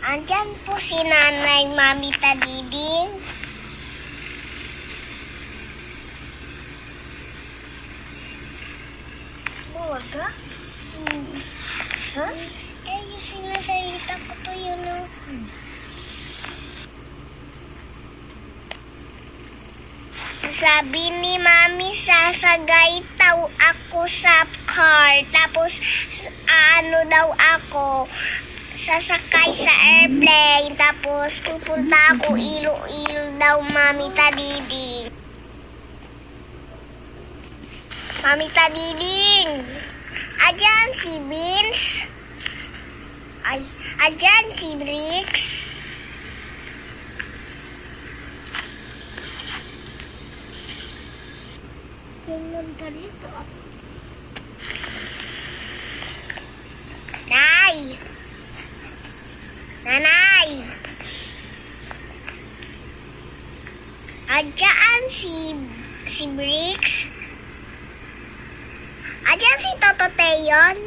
Andyan po si Nanay Mami Tadiding. Buwag ka? Ha? Eh, yung sinasalita ko to yun, no? Sabi ni Mami, sasagay daw ako sa car. Tapos, ano daw ako, sasakay sa airplane. Tapos, pupunta ako Iloilo daw, Mami Tadiding. Mami Tadiding! Ayan si Vince. Ay, ayan si Brix. Yung dito. Nay! Nanay! Ayan si Brix. Ayan si Toto Teyon.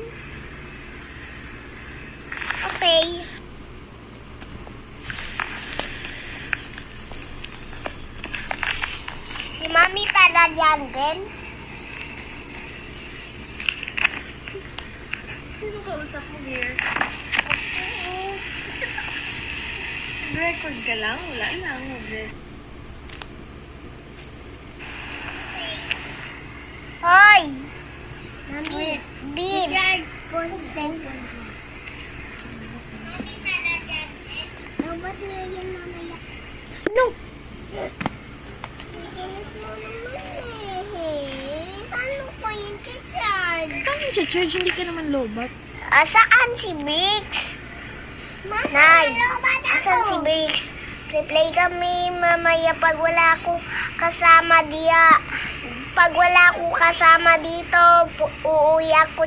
Okay. Si Mami pala dyan din. Sino kausap mo, dear? Record ka lang? Wala lang. Hoy! Mami, Bin. Charge ko sa cellphone ko. No, ba't nga yan mamaya? No! Kulit mo naman Paano ko yung charge? Paano charge? Hindi ka naman lobat. Saan si Brix? Mama, Nay, nalobat ako. asan si Brix? Replay kami mamaya pag wala ako kasama diya. Pag wala ako kasama dito, uuwi ako